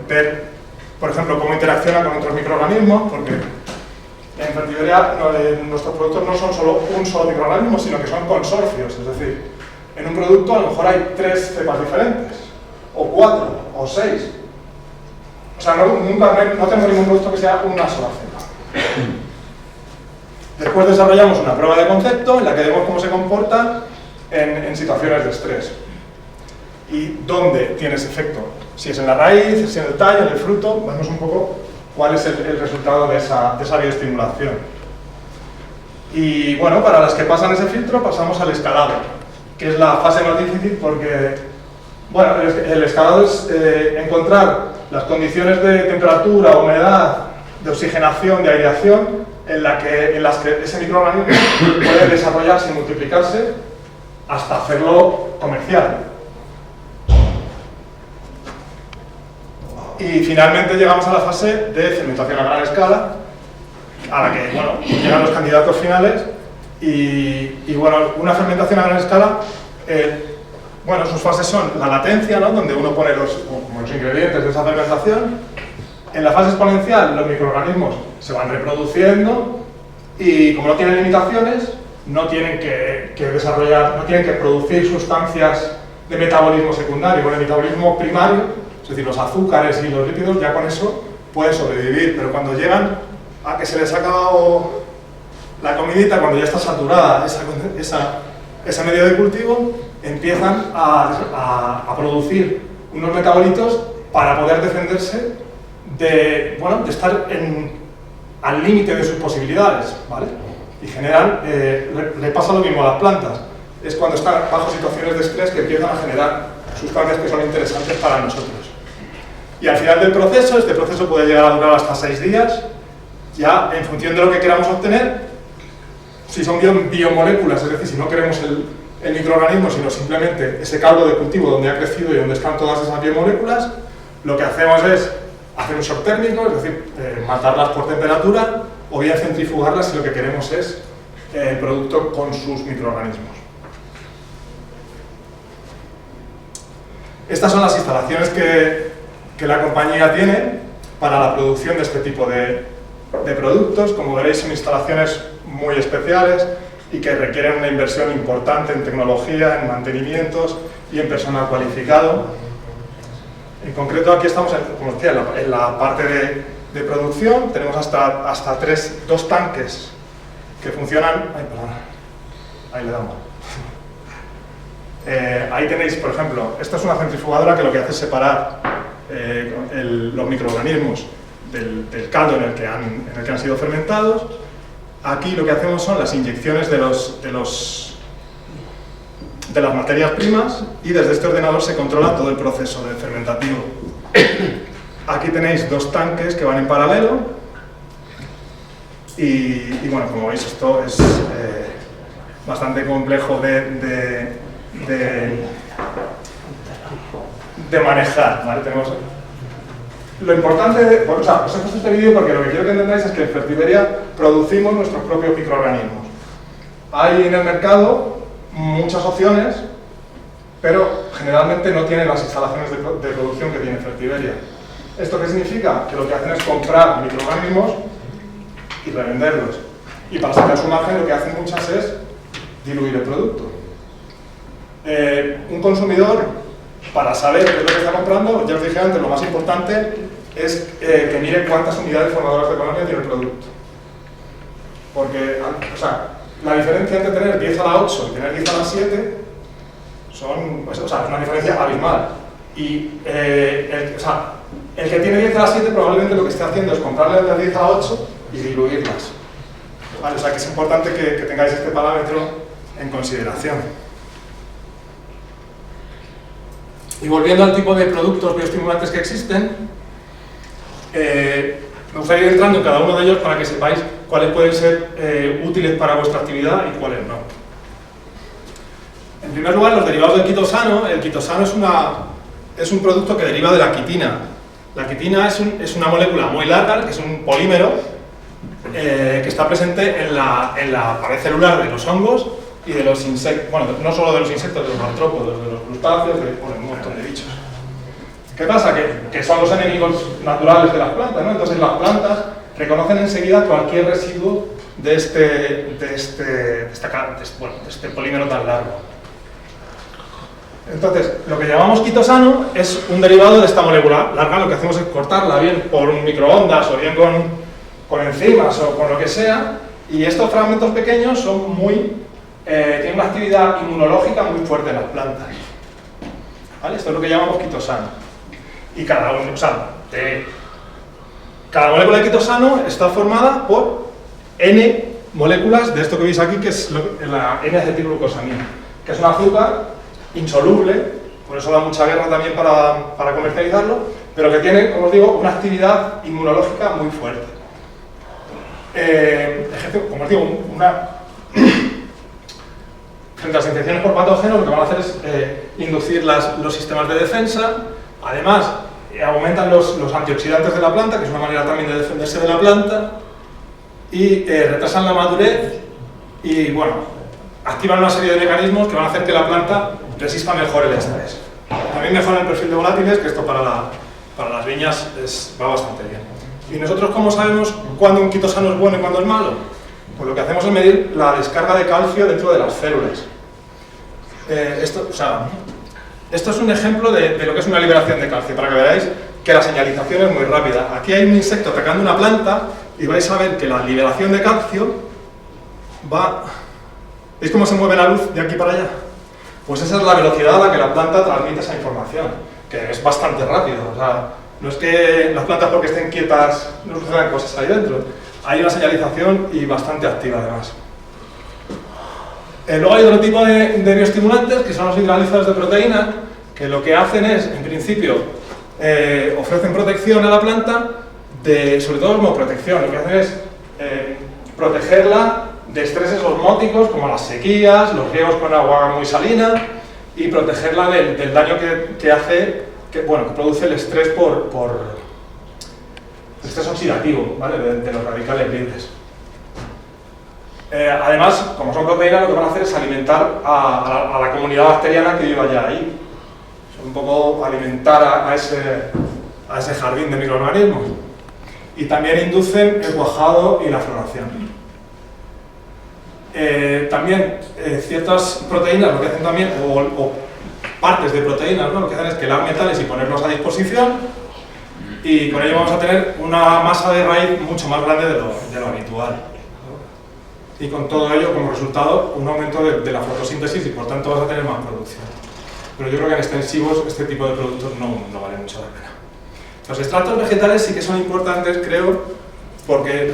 Ver, por ejemplo, cómo interacciona con otros microorganismos, porque en Fertiberia nuestros productos no son solo un solo microorganismo, sino que son consorcios, es decir, en un producto a lo mejor hay 3 cepas diferentes, o 4, o 6. O sea, no tenemos ningún producto que sea una sola cepa. Después desarrollamos una prueba de concepto en la que vemos cómo se comporta en situaciones de estrés y dónde tiene ese efecto, si es en la raíz, si es en el tallo, en el fruto. Vemos un poco cuál es el resultado de esa bioestimulación. Y bueno, para las que pasan ese filtro pasamos al escalado, que es la fase más difícil porque el escalado es encontrar las condiciones de temperatura, humedad, de oxigenación, de aireación en las que ese microorganismo puede desarrollarse y multiplicarse hasta hacerlo comercial. Y finalmente llegamos a la fase de fermentación a gran escala, a la que llegan los candidatos finales y una fermentación a gran escala, sus fases son la latencia, ¿no? Donde uno pone los ingredientes de esa fermentación. En la fase exponencial los microorganismos se van reproduciendo y como no tienen limitaciones, no tienen que desarrollar, no tienen que producir sustancias de metabolismo secundario. Con el metabolismo primario, es decir, los azúcares y los lípidos, ya con eso pueden sobrevivir, pero cuando llegan a que se les ha acabado la comidita, cuando ya está saturada ese medio de cultivo, empiezan a producir unos metabolitos para poder defenderse de estar al límite de sus posibilidades, ¿vale? Y generan, le pasa lo mismo a las plantas. Es cuando están bajo situaciones de estrés que empiezan a generar sustancias que son interesantes para nosotros. Y al final del proceso, este proceso puede llegar a durar hasta 6 días, ya en función de lo que queramos obtener. Si son biomoléculas, es decir, si no queremos el microorganismo, sino simplemente ese caldo de cultivo donde ha crecido y donde están todas esas biomoléculas, lo que hacemos es hacer un shock térmico, es decir, matarlas por temperatura, o bien centrifugarlas si lo que queremos es el producto con sus microorganismos. Estas son las instalaciones que la compañía tiene para la producción de este tipo de productos. Como veréis, son instalaciones muy especiales y que requieren una inversión importante en tecnología, en mantenimientos y en personal cualificado. En concreto, aquí estamos, como decía, en la parte de producción. Tenemos hasta 2 tanques que funcionan... Ay, perdón. Ahí le damos. Ahí tenéis, por ejemplo, esta es una centrifugadora que lo que hace es separar los microorganismos del caldo en el que han sido fermentados. Aquí lo que hacemos son las inyecciones de las materias primas y desde este ordenador se controla todo el proceso de fermentativo. Aquí tenéis dos tanques que van en paralelo y bueno, como veis esto es bastante complejo de manejar, ¿vale? Lo importante, os he puesto este vídeo porque lo que quiero que entendáis es que en Fertiberia producimos nuestros propios microorganismos. Hay en el mercado muchas opciones, pero generalmente no tienen las instalaciones de producción que tiene Fertiberia. ¿Esto qué significa? Que lo que hacen es comprar microorganismos y revenderlos. Y para sacar su margen lo que hacen muchas es diluir el producto. Un consumidor, para saber qué es lo que está comprando, ya os dije antes, lo más importante es que mire cuántas unidades formadoras de colonia tiene el producto. Porque, o sea, la diferencia entre tener 10 a la 8 y tener 10 a la 7 es una diferencia abismal. Y el que tiene 10 a la 7 probablemente lo que esté haciendo es comprarle de 10 a la 8 y diluirlas. ¿Vale? O sea que es importante que tengáis este parámetro en consideración. Y volviendo al tipo de productos bioestimulantes que existen, me gustaría ir entrando en cada uno de ellos para que sepáis cuáles pueden ser útiles para vuestra actividad y cuáles no. En primer lugar, los derivados del quitosano. El quitosano es un producto que deriva de la quitina. La quitina es una molécula muy larga, que es un polímero, que está presente en la pared celular de los hongos y de los insectos, bueno, no solo de los insectos, de los artrópodos, de los crustáceos, de un montón de bichos. ¿Qué pasa? Que son los enemigos naturales de las plantas, ¿no? Entonces las plantas reconocen enseguida cualquier residuo de este polímero tan largo. Entonces, lo que llamamos quitosano es un derivado de esta molécula larga. Lo que hacemos es cortarla bien por un microondas o bien con enzimas o con lo que sea, y estos fragmentos pequeños son tienen una actividad inmunológica muy fuerte en las plantas. ¿Vale? Esto es lo que llamamos quitosano. Y cada molécula de quitosano está formada por N moléculas de esto que veis aquí, que es la N-acetilglucosamina, que es un azúcar insoluble, por eso da mucha guerra también para comercializarlo, pero que tiene, como os digo, una actividad inmunológica muy fuerte. Como os digo, frente a las infecciones por patógenos, lo que van a hacer es inducir los sistemas de defensa. Además, aumentan los antioxidantes de la planta, que es una manera también de defenderse de la planta, y retrasan la madurez y, bueno, activan una serie de mecanismos que van a hacer que la planta resista mejor el estrés. También mejoran el perfil de volátiles, que esto para las viñas va bastante bien. ¿Y nosotros cómo sabemos cuándo un quitosano es bueno y cuándo es malo? Pues lo que hacemos es medir la descarga de calcio dentro de las células. Esto es un ejemplo de lo que es una liberación de calcio, para que veáis que la señalización es muy rápida. Aquí hay un insecto atacando una planta y vais a ver que la liberación de calcio va... ¿Veis cómo se mueve la luz de aquí para allá? Pues esa es la velocidad a la que la planta transmite esa información, que es bastante rápido. O sea, no es que las plantas porque estén quietas no sucedan cosas ahí dentro. Hay una señalización y bastante activa además. Luego hay otro tipo de bioestimulantes, que son los hidrolizadores de proteína, que lo que hacen es, en principio, ofrecen protección a la planta, sobre todo osmoprotección. Lo que hacen es protegerla de estreses osmóticos como las sequías, los riegos con agua muy salina, y protegerla del daño que produce el estrés por estrés oxidativo, ¿vale? de los radicales libres. Además, como son proteínas, lo que van a hacer es alimentar a la comunidad bacteriana que vive ya ahí. Un poco alimentar a ese jardín de microorganismos. Y también inducen el cuajado y la floración. También ciertas proteínas lo que hacen también, o partes de proteínas, ¿no? Lo que hacen es quelar metales y ponerlos a disposición, y con ello vamos a tener una masa de raíz mucho más grande de lo habitual. y con todo ello como resultado un aumento de la fotosíntesis y por tanto vas a tener más producción. Pero yo creo que en extensivos este tipo de productos no vale mucho la pena. Los extractos vegetales sí que son importantes, creo, porque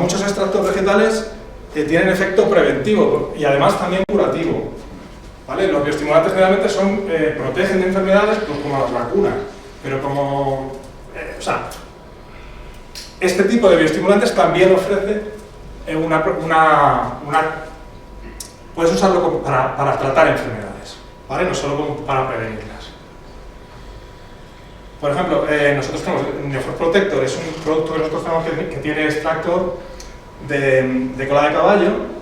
muchos extractos vegetales tienen efecto preventivo y además también curativo. ¿Vale? Los bioestimulantes generalmente protegen de enfermedades pues, como las vacunas, pero este tipo de bioestimulantes también ofrece puedes usarlo para tratar enfermedades, ¿vale? No solo para prevenirlas. Por ejemplo, nosotros tenemos Neoforce Protector, es un producto que nosotros tenemos que tiene extracto de cola de caballo,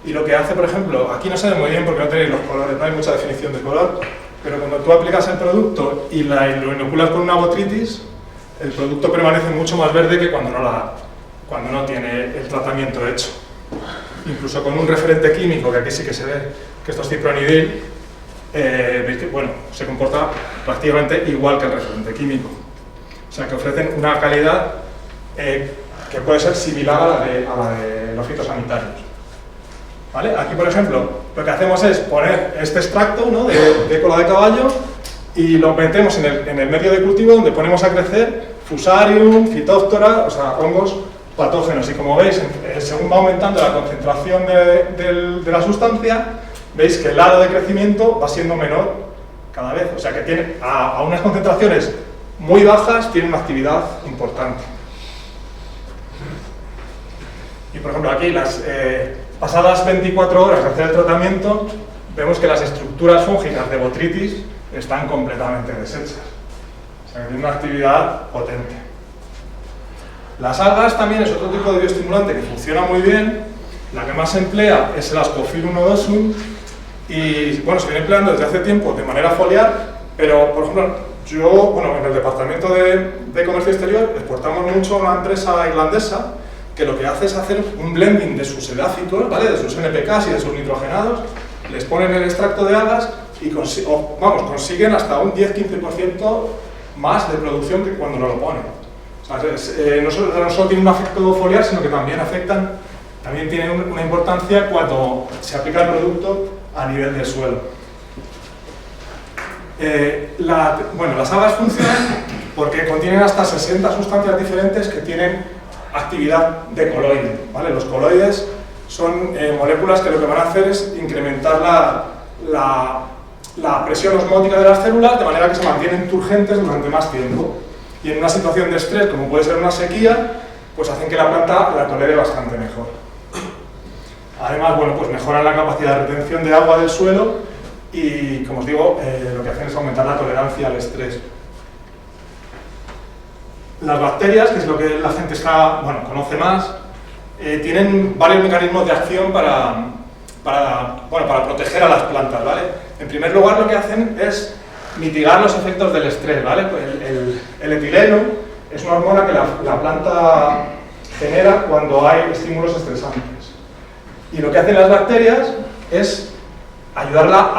y lo que hace, por ejemplo, aquí no se ve muy bien porque no tenéis los colores, no hay mucha definición de color, pero cuando tú aplicas el producto y lo inoculas con una botrytis, el producto permanece mucho más verde que cuando no tiene el tratamiento hecho. Incluso con un referente químico, que aquí sí que se ve que esto es cipronidil, veis que se comporta prácticamente igual que el referente químico. O sea, que ofrecen una calidad que puede ser similar a la de los fitosanitarios. ¿Vale? Aquí, por ejemplo, lo que hacemos es poner este extracto, ¿no?, de cola de caballo y lo metemos en el medio de cultivo donde ponemos a crecer Fusarium, Phytophthora, o sea, hongos patógenos. Y como veis, según va aumentando la concentración de la sustancia, veis que el aro de crecimiento va siendo menor cada vez. O sea, que tiene a unas concentraciones muy bajas tiene una actividad importante. Y por ejemplo, aquí pasadas 24 horas de hacer el tratamiento, vemos que las estructuras fúngicas de botrytis están completamente deshechas. O sea, que tiene una actividad potente. Las algas también es otro tipo de bioestimulante que funciona muy bien. La que más se emplea es el Ascophyllum nodosum y se viene empleando desde hace tiempo de manera foliar, pero por ejemplo, en el departamento de comercio exterior exportamos mucho a una empresa irlandesa que lo que hace es hacer un blending de sus edáficos, ¿vale?, de sus NPKs y de sus nitrogenados, les ponen el extracto de algas y consiguen hasta un 10-15% más de producción que cuando no lo ponen. O sea, no solo tiene un efecto foliar, sino que también tienen una importancia cuando se aplica el producto a nivel del suelo. Las algas funcionan porque contienen hasta 60 sustancias diferentes que tienen actividad de coloide, ¿vale? Los coloides son moléculas que lo que van a hacer es incrementar la presión osmótica de las células de manera que se mantienen turgentes durante más tiempo. Y en una situación de estrés, como puede ser una sequía, pues hacen que la planta la tolere bastante mejor. Además, mejoran la capacidad de retención de agua del suelo y, como os digo, lo que hacen es aumentar la tolerancia al estrés. Las bacterias, que es lo que la gente conoce más, tienen varios mecanismos de acción para proteger a las plantas, ¿vale? En primer lugar, lo que hacen es mitigar los efectos del estrés, ¿vale? El etileno es una hormona que la planta genera cuando hay estímulos estresantes. Y lo que hacen las bacterias es ayudarla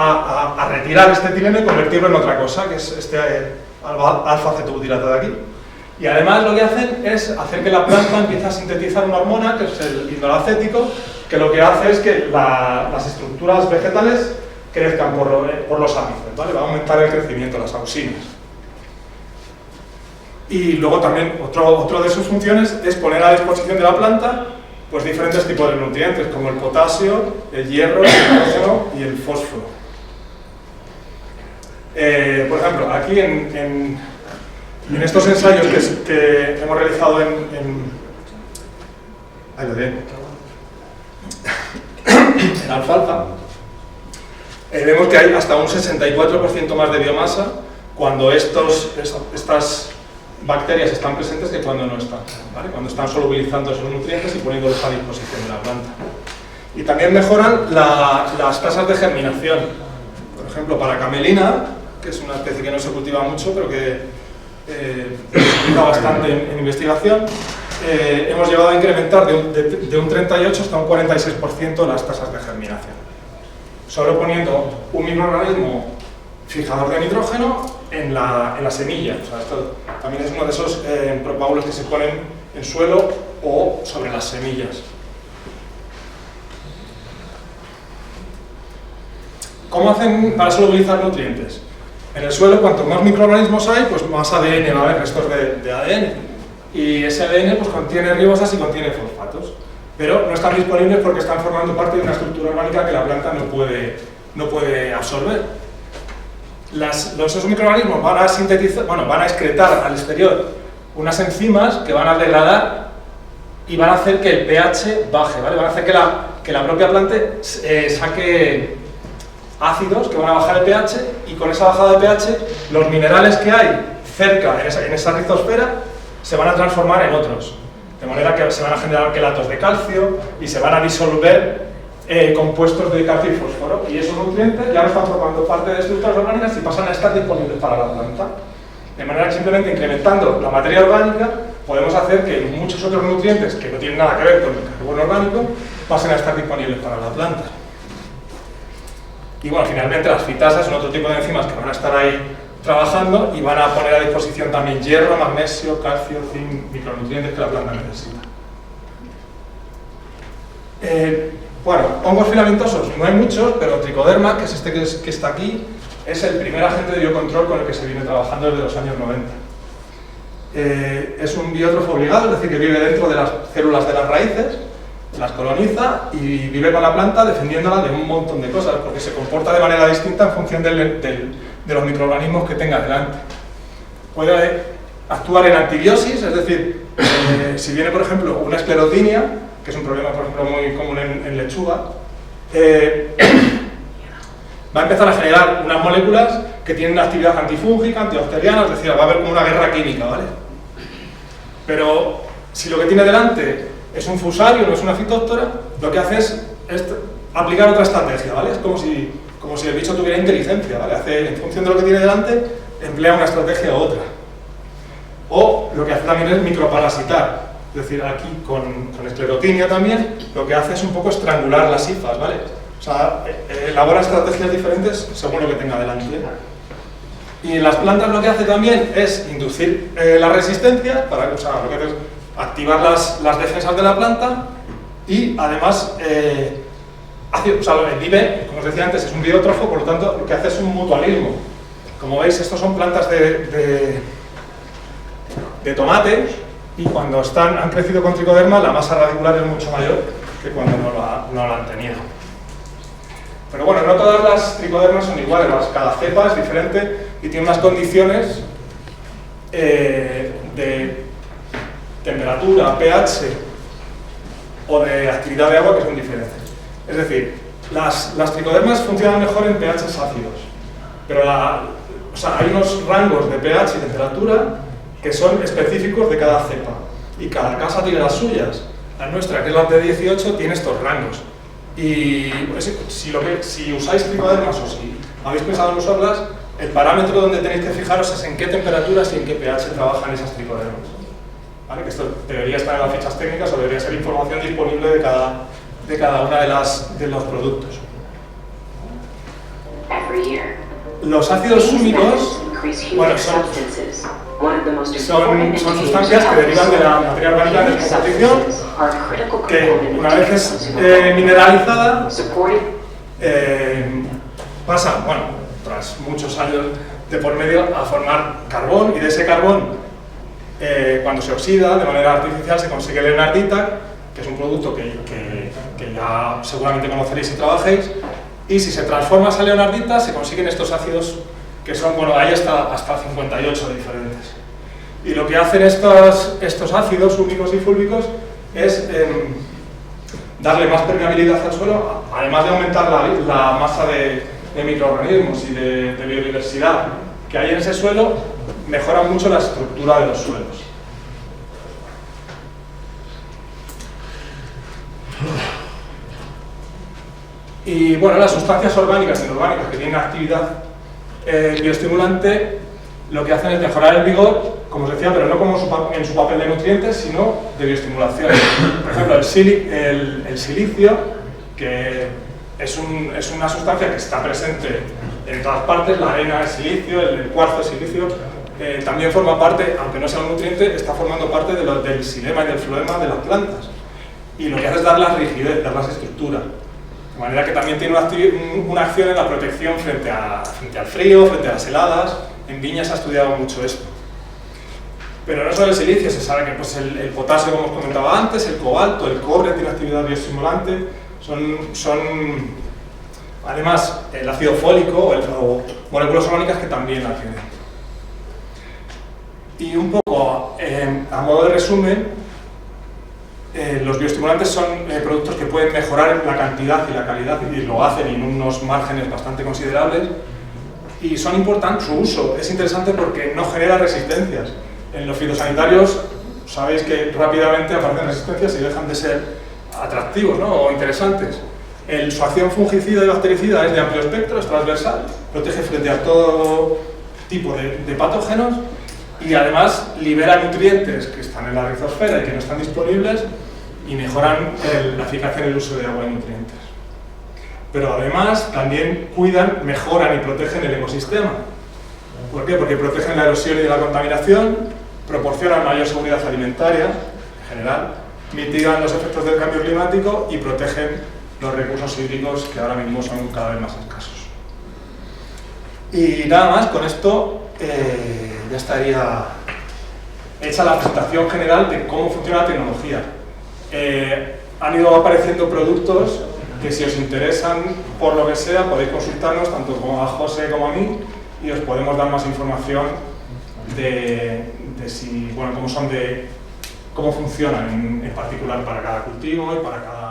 a retirar este etileno y convertirlo en otra cosa, que es este alfa-acetobutirato de aquí. Y además lo que hacen es hacer que la planta empiece a sintetizar una hormona, que es el indolacético, que lo que hace es que las estructuras vegetales crezcan por los ápices, ¿vale? Va a aumentar el crecimiento, las auxinas. Y luego también otro de sus funciones es poner a disposición de la planta pues diferentes tipos de nutrientes, como el potasio, el hierro, el nitrógeno y el fósforo. Por ejemplo, aquí en estos ensayos que hemos realizado en alfalfa, vemos que hay hasta un 64% más de biomasa cuando estas bacterias están presentes que cuando no están, ¿vale? Cuando están solubilizando esos nutrientes y poniéndolos a disposición de la planta. Y también mejoran las tasas de germinación. Por ejemplo, para camelina, que es una especie que no se cultiva mucho, pero que se utiliza bastante en investigación, hemos llegado a incrementar de un 38 hasta un 46% las tasas de germinación. Solo poniendo un microorganismo fijador de nitrógeno en la semilla. O sea, esto también es uno de esos propágulos que se ponen en suelo o sobre las semillas. ¿Cómo hacen para solubilizar nutrientes? En el suelo, cuanto más microorganismos hay, pues más ADN va a haber, restos de ADN. Y ese ADN pues, contiene ribosas y contiene fosfatos. Pero no están disponibles porque están formando parte de una estructura orgánica que la planta no puede absorber. Esos microorganismos van a sintetizar, van a excretar al exterior unas enzimas que van a degradar y van a hacer que el pH baje, ¿vale? Van a hacer que la propia planta saque ácidos que van a bajar el pH, y con esa bajada de pH los minerales que hay cerca en esa rizosfera se van a transformar en otros, de manera que se van a generar quelatos de calcio y se van a disolver compuestos de calcio y fósforo, y esos nutrientes ya no están formando parte de estructuras orgánicas y pasan a estar disponibles para la planta, de manera que simplemente incrementando la materia orgánica podemos hacer que muchos otros nutrientes que no tienen nada que ver con el carbono orgánico pasen a estar disponibles para la planta. Y bueno, finalmente las fitasas son otro tipo de enzimas que van a estar ahí trabajando y van a poner a disposición también hierro, magnesio, calcio, zinc, micronutrientes que la planta necesita. Bueno, hongos filamentosos no hay muchos, pero Trichoderma, que es este que está aquí, es el primer agente de biocontrol con el que se viene trabajando desde los años 90. Es un biótrofo obligado, es decir, que vive dentro de las células de las raíces, las coloniza y vive con la planta defendiéndola de un montón de cosas, porque se comporta de manera distinta en función de los microorganismos que tenga delante. Puede actuar en antibiosis, es decir, si viene por ejemplo una esclerotinia, que es un problema por ejemplo muy común en lechuga, va a empezar a generar unas moléculas que tienen una actividad antifúngica, antibacteriana, es decir, va a haber como una guerra química, ¿vale? Pero si lo que tiene delante es un fusario, no es una fitóptora, lo que hace es aplicar otra estrategia, ¿vale? Es como si el bicho tuviera inteligencia, ¿vale? Hace, en función de lo que tiene delante, emplea una estrategia u otra. O lo que hace también es microparasitar, es decir, aquí con esclerotinia también, lo que hace es un poco estrangular las hifas, ¿vale? O sea, elabora estrategias diferentes según lo que tenga delante. Y en las plantas lo que hace también es inducir la resistencia, o sea, lo que hace es activar las defensas de la planta, y además vive, como os decía antes, es un biótrofo, por lo tanto lo que hace es un mutualismo. Como veis, estos son plantas de tomate, y cuando han crecido con tricoderma la masa radicular es mucho mayor que cuando no la han tenido. Pero bueno, no todas las tricodermas son iguales, cada cepa es diferente y tiene unas condiciones de temperatura, pH o de actividad de agua que son diferentes. Es decir, las tricodermas funcionan mejor en pHs ácidos, pero hay unos rangos de pH y temperatura que son específicos de cada cepa, y cada casa tiene las suyas. La nuestra, que es la T18, tiene estos rangos. Y pues, si usáis tricodermas o si habéis pensado en usarlas, el parámetro donde tenéis que fijaros es en qué temperaturas y en qué pH trabajan esas tricodermas. ¿Vale? Que esto debería estar en las fichas técnicas o debería ser información disponible de cada una de los productos. Los ácidos húmicos, bueno, son sustancias que derivan de la materia orgánica de descomposición, que una vez es mineralizada, pasa, bueno, tras muchos años de por medio, a formar carbón, y de ese carbón, cuando se oxida de manera artificial, se consigue leonardita, que es un producto que ya seguramente conoceréis si trabajéis, y si se transforma esa leonardita, se consiguen estos ácidos que son, bueno, hay hasta 58 diferentes. Y lo que hacen estos ácidos húmicos y fúlbicos es darle más permeabilidad al suelo, además de aumentar la masa de microorganismos y de biodiversidad que hay en ese suelo, mejoran mucho la estructura de los suelos. Y bueno, las sustancias orgánicas e inorgánicas que tienen actividad bioestimulante, lo que hacen es mejorar el vigor, como os decía, pero no como en su papel de nutrientes, sino de bioestimulación. Por ejemplo, el silicio, que es una sustancia que está presente en todas partes, la arena es silicio, el cuarzo es silicio, también forma parte, aunque no sea un nutriente, está formando parte del xilema y del floema de las plantas. Y lo que hace es darles rigidez, darles estructura. De manera que también tiene una acción en la protección frente al frío, frente a las heladas. En viña se ha estudiado mucho esto. Pero no solo el silicio, se sabe que pues, el potasio, como os comentaba antes, el cobalto, el cobre tiene actividad bioestimulante. Además, el ácido fólico o moléculas orgánicas que también la tienen. Y un poco, a modo de resumen, los bioestimulantes son productos que pueden mejorar la cantidad y la calidad, y lo hacen en unos márgenes bastante considerables, y son importantes, su uso es interesante porque no genera resistencias. En los fitosanitarios sabéis que rápidamente aparecen resistencias y dejan de ser atractivos, ¿no? O interesantes. Su acción fungicida y bactericida es de amplio espectro, es transversal, protege frente a todo tipo de patógenos y además libera nutrientes que están en la rizosfera y que no están disponibles y mejoran la eficacia en el uso de agua y nutrientes. Pero además también cuidan, mejoran y protegen el ecosistema. ¿Por qué? Porque protegen la erosión y de la contaminación, proporcionan mayor seguridad alimentaria en general, mitigan los efectos del cambio climático y protegen los recursos hídricos que ahora mismo son cada vez más escasos. Y nada más, con esto ya estaría hecha la presentación general de cómo funciona la tecnología. Han ido apareciendo productos que si os interesan por lo que sea podéis consultarnos tanto a José como a mí y os podemos dar más información de cómo funcionan en particular para cada cultivo y para cada